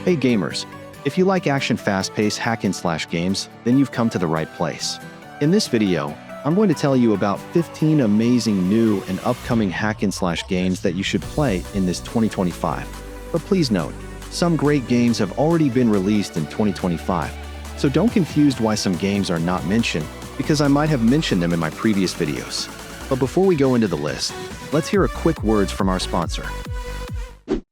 Hey gamers, if you like action fast-paced hack-and-slash games, then you've come to the right place. In this video, I'm going to tell you about 15 amazing new and upcoming hack-and-slash games that you should play in this 2025. But please note, some great games have already been released in 2025, so don't confuse why some games are not mentioned, because I might have mentioned them in my previous videos. But before we go into the list, let's hear a quick words from our sponsor.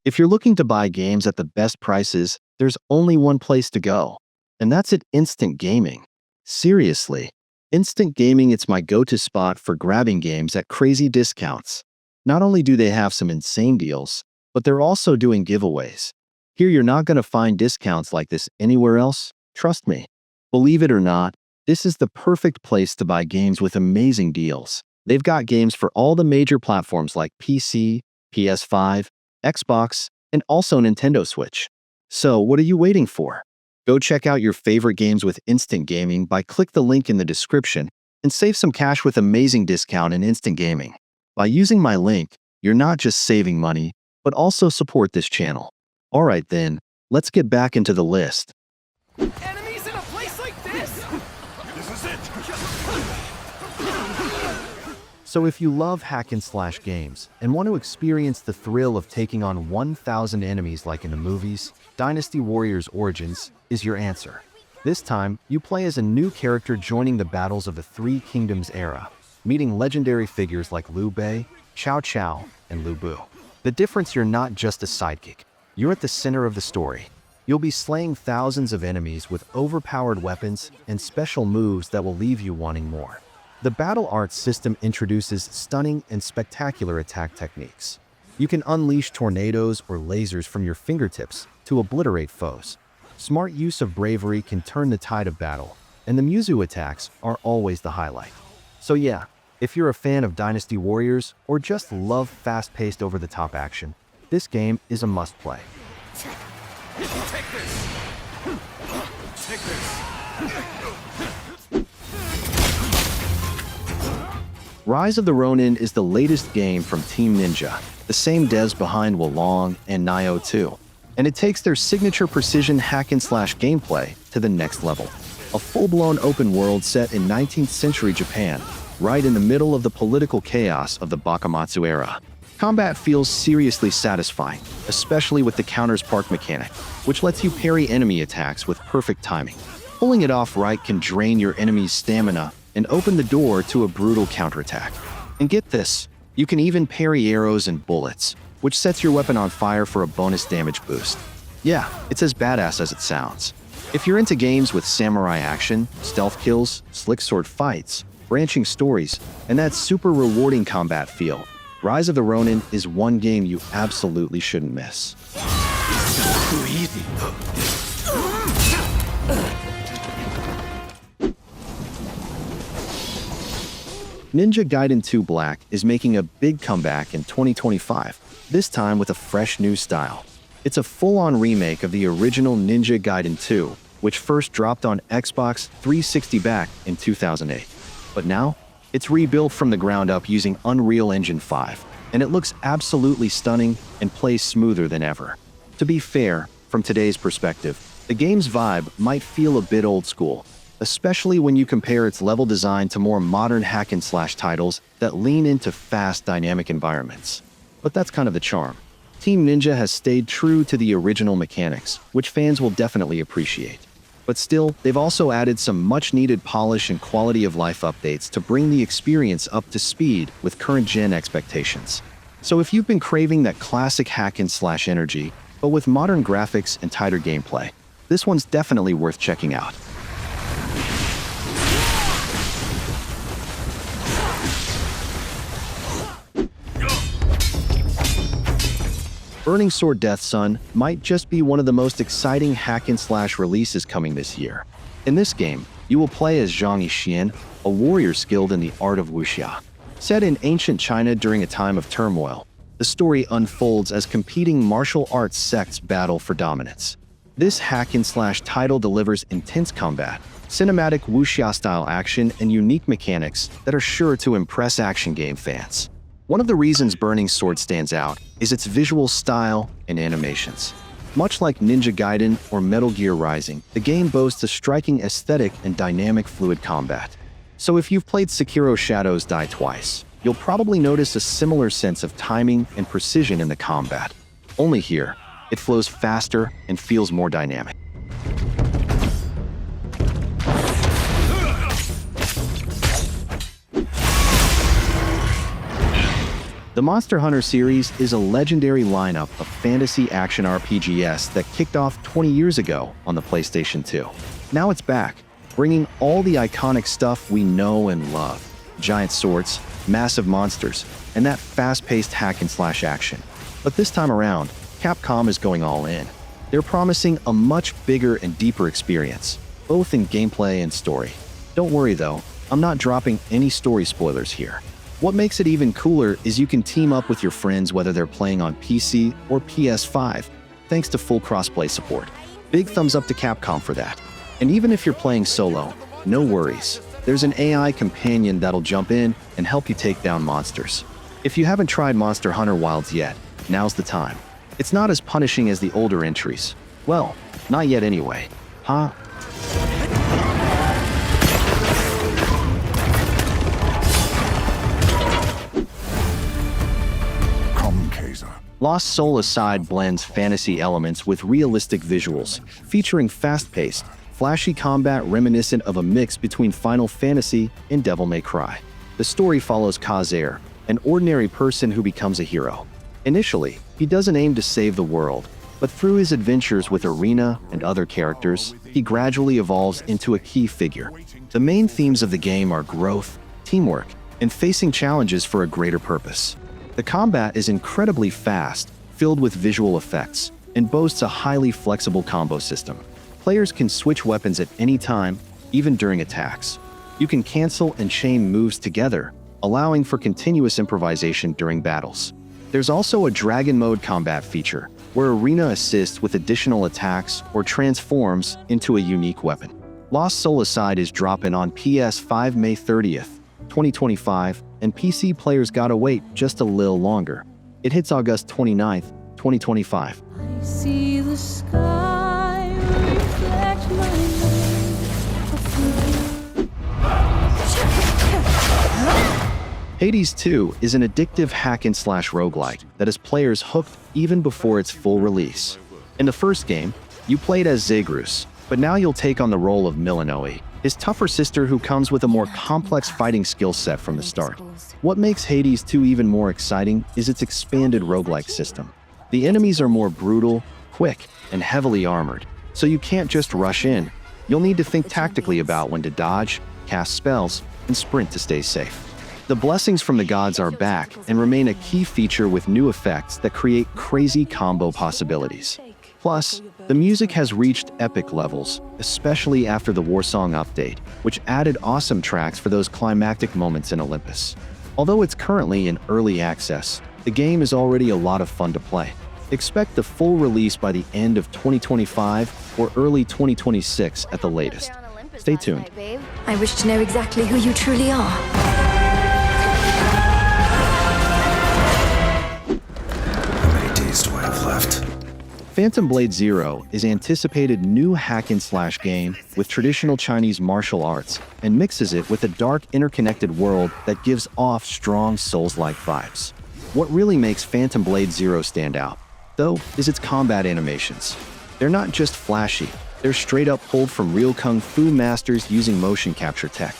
If you're looking to buy games at the best prices, there's only one place to go, and that's at Instant Gaming. Seriously, Instant Gaming is my go-to spot for grabbing games at crazy discounts. Not only do they have some insane deals, but they're also doing giveaways. Here you're not going to find discounts like this anywhere else, trust me. Believe it or not, this is the perfect place to buy games with amazing deals. They've got games for all the major platforms like PC, PS5, Xbox, and also Nintendo Switch. So what are you waiting for? Go check out your favorite games with Instant Gaming by click the link in the description and save some cash with amazing discount in Instant Gaming. By using my link, you're not just saving money, but also support this channel. Alright then, let's get back into the list. Enemies in a place like this? This is it! So if you love hack-and-slash games and want to experience the thrill of taking on 1,000 enemies like in the movies, Dynasty Warriors Origins is your answer. This time, you play as a new character joining the battles of the Three Kingdoms era, meeting legendary figures like Liu Bei, Cao Cao, and Lu Bu. The difference, you're not just a sidekick. You're at the center of the story. You'll be slaying thousands of enemies with overpowered weapons and special moves that will leave you wanting more. The battle arts system introduces stunning and spectacular attack techniques. You can unleash tornadoes or lasers from your fingertips to obliterate foes. Smart use of bravery can turn the tide of battle, and the Muzu attacks are always the highlight. So yeah, if you're a fan of Dynasty Warriors or just love fast-paced over-the-top action, this game is a must-play. Take this! Take this! Rise of the Ronin is the latest game from Team Ninja, the same devs behind Wolong and Nioh 2, and it takes their signature precision hack-and-slash gameplay to the next level. A full-blown open world set in 19th century Japan, right in the middle of the political chaos of the Bakumatsu era. Combat feels seriously satisfying, especially with the counters park mechanic, which lets you parry enemy attacks with perfect timing. Pulling it off right can drain your enemy's stamina and open the door to a brutal counterattack. And get this, you can even parry arrows and bullets, which sets your weapon on fire for a bonus damage boost. Yeah, it's as badass as it sounds. If you're into games with samurai action, stealth kills, slick sword fights, branching stories, and that super rewarding combat feel, Rise of the Ronin is one game you absolutely shouldn't miss. Too easy. Ninja Gaiden 2 Black is making a big comeback in 2025, this time with a fresh new style. It's a full-on remake of the original Ninja Gaiden 2, which first dropped on Xbox 360 back in 2008. But now, it's rebuilt from the ground up using Unreal Engine 5, and it looks absolutely stunning and plays smoother than ever. To be fair, from today's perspective, the game's vibe might feel a bit old school, especially when you compare its level design to more modern hack-and-slash titles that lean into fast, dynamic environments. But that's kind of the charm. Team Ninja has stayed true to the original mechanics, which fans will definitely appreciate. But still, they've also added some much-needed polish and quality-of-life updates to bring the experience up to speed with current-gen expectations. So if you've been craving that classic hack-and-slash energy, but with modern graphics and tighter gameplay, this one's definitely worth checking out. Burning Sword Death Sun might just be one of the most exciting hack-and-slash releases coming this year. In this game, you will play as Zhang Yixian, a warrior skilled in the art of wuxia. Set in ancient China during a time of turmoil, the story unfolds as competing martial arts sects battle for dominance. This hack-and-slash title delivers intense combat, cinematic wuxia-style action, and unique mechanics that are sure to impress action game fans. One of the reasons Burning Sword stands out is its visual style and animations. Much like Ninja Gaiden or Metal Gear Rising, the game boasts a striking aesthetic and dynamic fluid combat. So if you've played Sekiro Shadows Die Twice, you'll probably notice a similar sense of timing and precision in the combat. Only here, it flows faster and feels more dynamic. The Monster Hunter series is a legendary lineup of fantasy action RPGs that kicked off 20 years ago on the PlayStation 2. Now it's back, bringing all the iconic stuff we know and love. Giant swords, massive monsters, and that fast-paced hack-and-slash action. But this time around, Capcom is going all in. They're promising a much bigger and deeper experience, both in gameplay and story. Don't worry though, I'm not dropping any story spoilers here. What makes it even cooler is you can team up with your friends whether they're playing on PC or PS5, thanks to full crossplay support. Big thumbs up to Capcom for that. And even if you're playing solo, no worries. There's an AI companion that'll jump in and help you take down monsters. If you haven't tried Monster Hunter Wilds yet, now's the time. It's not as punishing as the older entries. Well, not yet anyway. Huh? Lost Soul Aside blends fantasy elements with realistic visuals, featuring fast-paced, flashy combat reminiscent of a mix between Final Fantasy and Devil May Cry. The story follows Khazan, an ordinary person who becomes a hero. Initially, he doesn't aim to save the world, but through his adventures with Arena and other characters, he gradually evolves into a key figure. The main themes of the game are growth, teamwork, and facing challenges for a greater purpose. The combat is incredibly fast, filled with visual effects, and boasts a highly flexible combo system. Players can switch weapons at any time, even during attacks. You can cancel and chain moves together, allowing for continuous improvisation during battles. There's also a Dragon Mode combat feature, where Arena assists with additional attacks or transforms into a unique weapon. Lost Soul Aside is dropping on PS5 May 30th, 2025, and PC players gotta wait just a little longer. It hits August 29th, 2025. I see the sky reflect my Hades 2 is an addictive hack-and-slash roguelike that has players hooked even before its full release. In the first game, you played as Zagreus, but now you'll take on the role of Milanoe, his tougher sister who comes with a more complex fighting skill set from the start. What makes Hades 2 even more exciting is its expanded roguelike system. The enemies are more brutal, quick, and heavily armored, so you can't just rush in. You'll need to think tactically about when to dodge, cast spells, and sprint to stay safe. The blessings from the gods are back and remain a key feature with new effects that create crazy combo possibilities. Plus, the music has reached epic levels, especially after the Warsong update, which added awesome tracks for those climactic moments in Olympus. Although it's currently in early access, the game is already a lot of fun to play. Expect the full release by the end of 2025 or early 2026 at the latest. Stay tuned. I wish to know exactly who you truly are. How many days do I have left? Phantom Blade Zero is anticipated new hack-and-slash game with traditional Chinese martial arts and mixes it with a dark, interconnected world that gives off strong Souls-like vibes. What really makes Phantom Blade Zero stand out, though, is its combat animations. They're not just flashy, they're straight-up pulled from real kung fu masters using motion capture tech.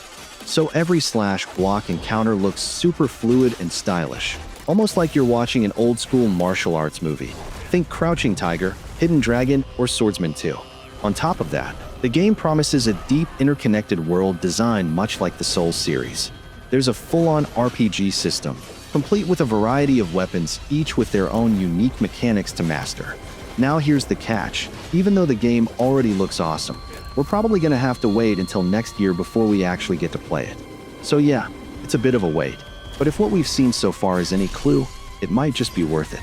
So every slash, block, and counter looks super fluid and stylish, almost like you're watching an old-school martial arts movie. Think Crouching Tiger, Hidden Dragon, or Swordsman 2. On top of that, the game promises a deep, interconnected world designed much like the Souls series. There's a full-on RPG system, complete with a variety of weapons, each with their own unique mechanics to master. Now here's the catch. Even though the game already looks awesome, we're probably gonna have to wait until next year before we actually get to play it. So yeah, it's a bit of a wait. But if what we've seen so far is any clue, it might just be worth it.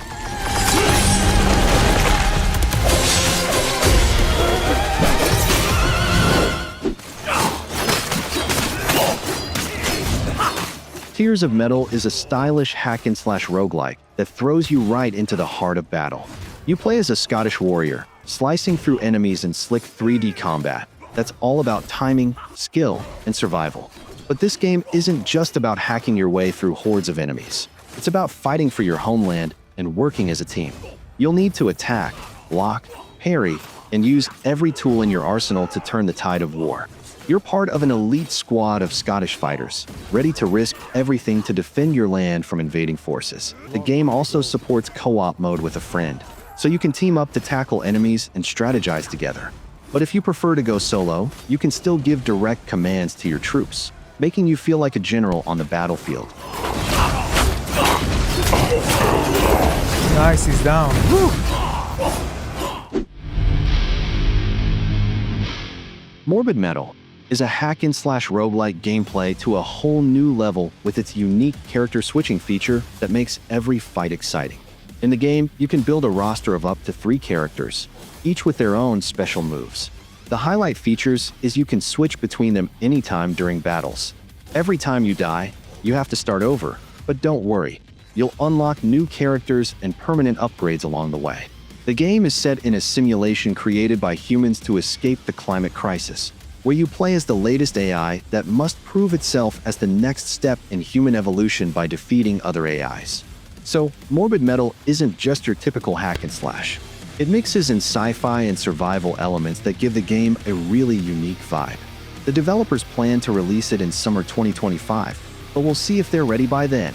Tears of Metal is a stylish hack-and-slash roguelike that throws you right into the heart of battle. You play as a Scottish warrior, slicing through enemies in slick 3D combat. That's all about timing, skill, and survival. But this game isn't just about hacking your way through hordes of enemies. It's about fighting for your homeland and working as a team. You'll need to attack, block, parry, and use every tool in your arsenal to turn the tide of war. You're part of an elite squad of Scottish fighters, ready to risk everything to defend your land from invading forces. The game also supports co-op mode with a friend, so you can team up to tackle enemies and strategize together. But if you prefer to go solo, you can still give direct commands to your troops, making you feel like a general on the battlefield. Nice, he's down. Morbid Metal is a hack-and-slash roguelike gameplay to a whole new level with its unique character switching feature that makes every fight exciting. In the game, you can build a roster of up to 3 characters, each with their own special moves. The highlight features is you can switch between them anytime during battles. Every time you die, you have to start over, but don't worry, you'll unlock new characters and permanent upgrades along the way. The game is set in a simulation created by humans to escape the climate crisis, where you play as the latest AI that must prove itself as the next step in human evolution by defeating other AIs. So, Morbid Metal isn't just your typical hack and slash. It mixes in sci-fi and survival elements that give the game a really unique vibe. The developers plan to release it in summer 2025, but we'll see if they're ready by then.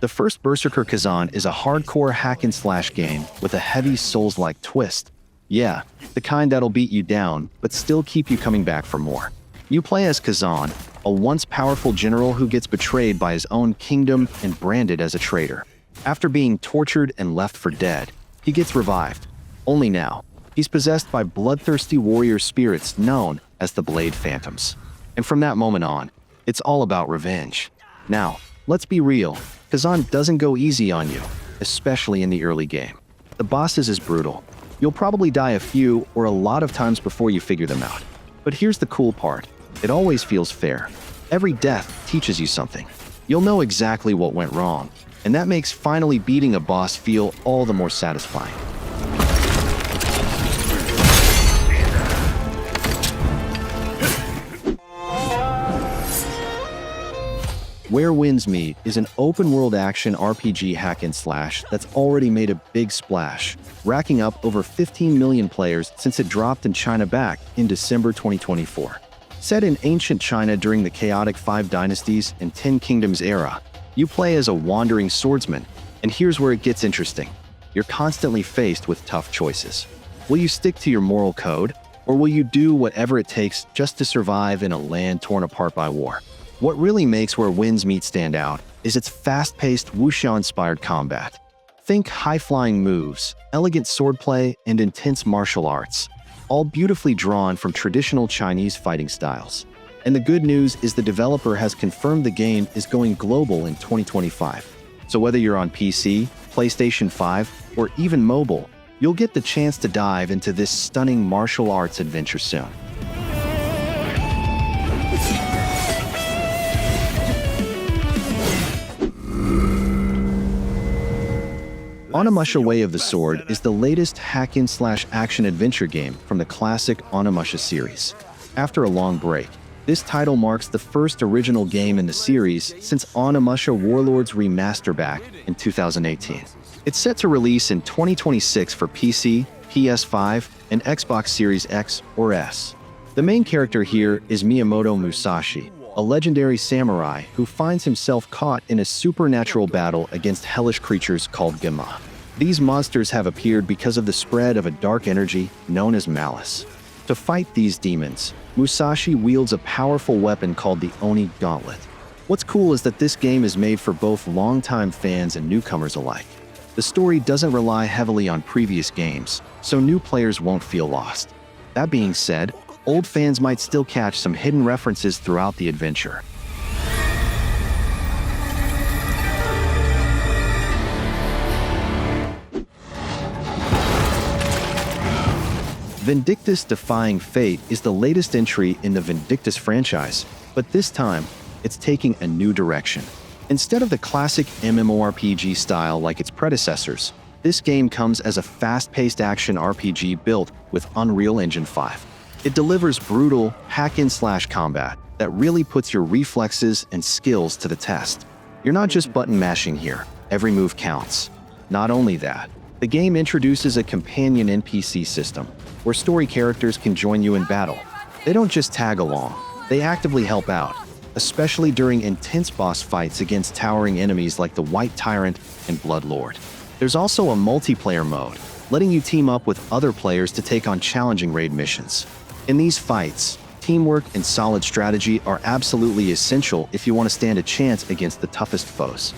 The first Berserker Khazan is a hardcore hack-and-slash game with a heavy Souls-like twist. Yeah, the kind that'll beat you down, but still keep you coming back for more. You play as Khazan, a once powerful general who gets betrayed by his own kingdom and branded as a traitor. After being tortured and left for dead, he gets revived. Only now, he's possessed by bloodthirsty warrior spirits known as the Blade Phantoms. And from that moment on, it's all about revenge. Now, let's be real, Khazan doesn't go easy on you, especially in the early game. The bosses is brutal. You'll probably die a few or a lot of times before you figure them out. But here's the cool part. It always feels fair. Every death teaches you something. You'll know exactly what went wrong, and that makes finally beating a boss feel all the more satisfying. Where Winds Meet is an open-world action RPG hack-and-slash that's already made a big splash, racking up over 15 million players since it dropped in China back in December 2024. Set in ancient China during the chaotic 5 Dynasties and 10 Kingdoms era, you play as a wandering swordsman, and here's where it gets interesting. You're constantly faced with tough choices. Will you stick to your moral code, or will you do whatever it takes just to survive in a land torn apart by war? What really makes Where Winds Meet stand out is its fast-paced wuxia-inspired combat. Think high-flying moves, elegant swordplay, and intense martial arts, all beautifully drawn from traditional Chinese fighting styles. And the good news is the developer has confirmed the game is going global in 2025. So whether you're on PC, PlayStation 5, or even mobile, you'll get the chance to dive into this stunning martial arts adventure soon. Onimusha Way of the Sword is the latest hack-and-slash action-adventure game from the classic Onimusha series. After a long break, this title marks the first original game in the series since Onimusha Warlords Remaster back in 2018. It's set to release in 2026 for PC, PS5, and Xbox Series X or S. The main character here is Miyamoto Musashi, a legendary samurai who finds himself caught in a supernatural battle against hellish creatures called Gema. These monsters have appeared because of the spread of a dark energy known as malice. To fight these demons, Musashi wields a powerful weapon called the Oni Gauntlet. What's cool is that this game is made for both longtime fans and newcomers alike. The story doesn't rely heavily on previous games, so new players won't feel lost. That being said, old fans might still catch some hidden references throughout the adventure. Vindictus Defying Fate is the latest entry in the Vindictus franchise, but this time, it's taking a new direction. Instead of the classic MMORPG style like its predecessors, this game comes as a fast-paced action RPG built with Unreal Engine 5. It delivers brutal hack-and-slash combat that really puts your reflexes and skills to the test. You're not just button mashing here, every move counts. Not only that, the game introduces a companion NPC system where story characters can join you in battle. They don't just tag along, they actively help out, especially during intense boss fights against towering enemies like the White Tyrant and Bloodlord. There's also a multiplayer mode, letting you team up with other players to take on challenging raid missions. In these fights, teamwork and solid strategy are absolutely essential if you want to stand a chance against the toughest foes.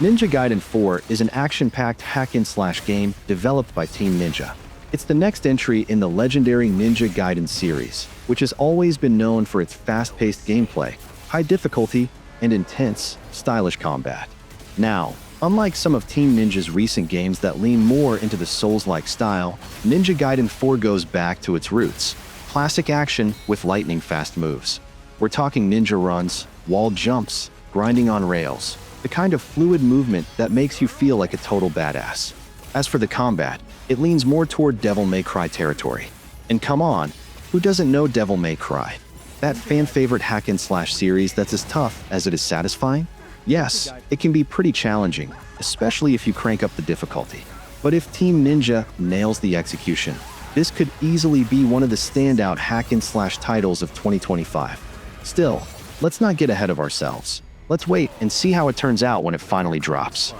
Ninja Gaiden 4 is an action-packed hack-and-slash game developed by Team Ninja. It's the next entry in the legendary Ninja Gaiden series, which has always been known for its fast-paced gameplay, high difficulty, and intense, stylish combat. Now, unlike some of Team Ninja's recent games that lean more into the Souls-like style, Ninja Gaiden 4 goes back to its roots. Classic action with lightning-fast moves. We're talking ninja runs, wall jumps, grinding on rails, the kind of fluid movement that makes you feel like a total badass. As for the combat, it leans more toward Devil May Cry territory. And come on, who doesn't know Devil May Cry? That fan-favorite hack-and-slash series that's as tough as it is satisfying? Yes, it can be pretty challenging, especially if you crank up the difficulty. But if Team Ninja nails the execution, this could easily be one of the standout hack-and-slash titles of 2025. Still, let's not get ahead of ourselves. Let's wait and see how it turns out when it finally drops.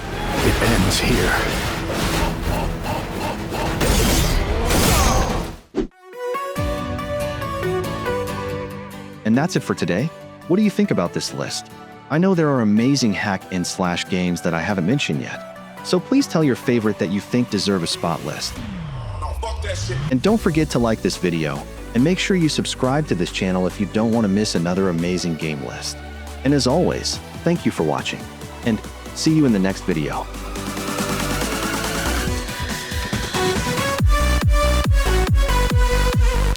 It ends here. And that's it for today. What do you think about this list? I know there are amazing hack-and-slash games that I haven't mentioned yet. So please tell your favorite that you think deserve a spot list. And don't forget to like this video, and make sure you subscribe to this channel if you don't want to miss another amazing game list. And as always, thank you for watching, and see you in the next video.